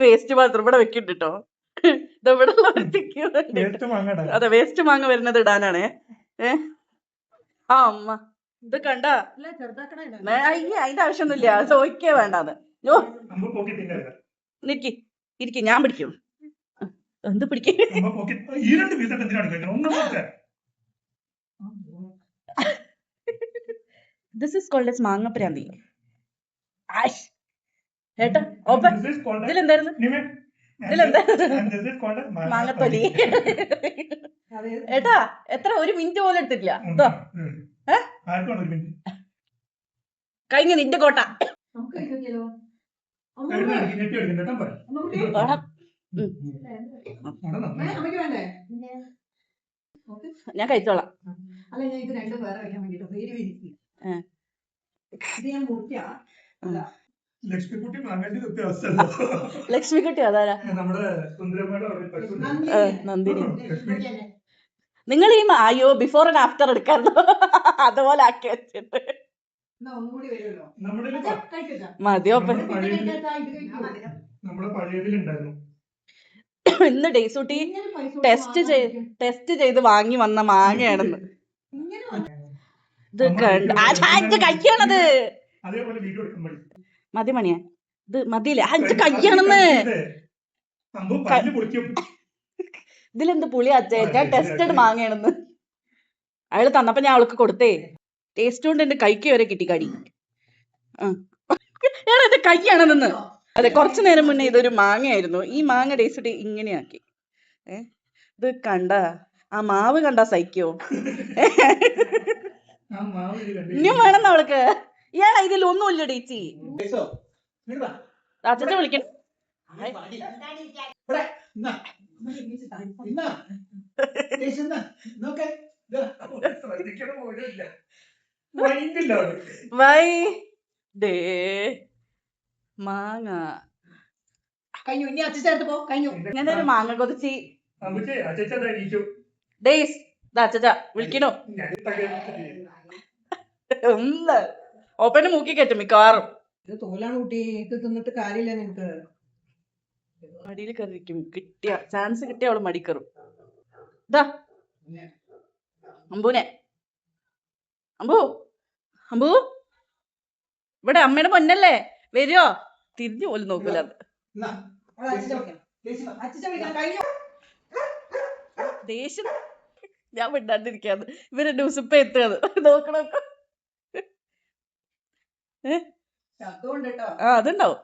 Waste പാത്രം ഇവിടെ വെക്കുന്നുണ്ട് കേട്ടോ. ഇതെവിടെ അതെ വേസ്റ്റ് മാങ്ങ വരുന്നത് ഇടാനാണേ. ആ അമ്മ ഇത് കണ്ട അതിന്റെ ആവശ്യമൊന്നുമില്ല. ചോദിക്കേ വേണ്ടാന്ന്. നിക്ക് ഇരിക്കും, ഞാൻ പിടിക്കും. എന്ത് പിടിക്കും? ദിസ് ഈസ് കോൾഡ് എസ് മാങ്ങപ്രാന്തി. ഏട്ടാ ഓപ്പൺ. ഇതിലെന്തായിരുന്നു? മാങ്ങത്തൊലി. ഏട്ടാ എത്ര, ഒരു മിനിറ്റ് പോലും എടുത്തിട്ടില്ല. കഴിഞ്ഞ നിന്റെ കോട്ട. ഞാൻ കഴിച്ചോളാം. ലക്ഷ്മിക്കുട്ടി അതാരാ? നന്ദിനി. നിങ്ങൾ ഈ അയ്യോ ബിഫോർ ആൻഡ് ആഫ്റ്റർ എടുക്കാറുണ്ടോ? അതുപോലെ ആക്കി വെച്ചിട്ട് മതിയോ? ഇന്ന് ഡേസൂട്ടി ടെസ്റ്റ് ചെയ്ത് വാങ്ങി വന്ന മാങ്ങയാണെന്ന്. ഇത് കയ്യാണത്. മതി മണിയാ, ഇത് മതിയില്ലേ? അഞ്ച് കയ്യാണെന്ന്. ഇതിലെന്ത് പുളി അച്ഛൻ? ടെസ്റ്റഡ് മാങ്ങയാണെന്ന് അയാള് തന്നപ്പോ ഞാൻ അവൾക്ക് കൊടുത്തേ. ടേസ്റ്റ് കൊണ്ട് എന്റെ കൈക്ക് വരെ കിട്ടി കടി. എന്റെ കൈയാണെന്ന്. അതെ, കുറച്ചു നേരം മുന്നേ ഇതൊരു മാങ്ങയായിരുന്നു. ഈ മാങ്ങ ടേസ്റ്റ് ഇങ്ങനെയാക്കി. ഇത് കണ്ട ആ മാവ് കണ്ടാ സഹിക്കോ? ഇനിയും വേണം അവൾക്ക്. ഇയാളെ ഇതിലൊന്നുമില്ല ഡേച്ചി. അച്ഛനെ വിളിക്കണം. വൈ ഡേ മാങ്ങ കഴിഞ്ഞു. ഇനി അച്ഛൻ പോ. കഴിഞ്ഞു. ഇങ്ങനെ ഒരു മാങ്ങ കൊതിച്ചി ഡേയ്സ്. അച്ഛ വിളിക്കണോ? ഒന്ന് ഓപ്പന് മൂക്കി കയറ്റും മിക്കവാറും. തോലാണ് കുട്ടി, ഇത് തിന്നിട്ട് കാര്യമില്ല. നിനക്ക് മടിയിൽ കയറിയിരിക്കും. കിട്ടിയ ചാൻസ് കിട്ടിയ അവള് മടി കയറും. ഇതാ അമ്പൂനെ. അമ്പു അമ്പു ഇവിടെ അമ്മയുടെ പൊന്നല്ലേ, വരുവോ? തിരിഞ്ഞു പോലും നോക്കൂല. ദേഷ്യം ഞാൻ വിടാണ്ടിരിക്കാന്ന്. ഇവരെ ന്യൂസിപ്പ എത്തുകയാണ്. നോക്കണം. അതുണ്ടാവും.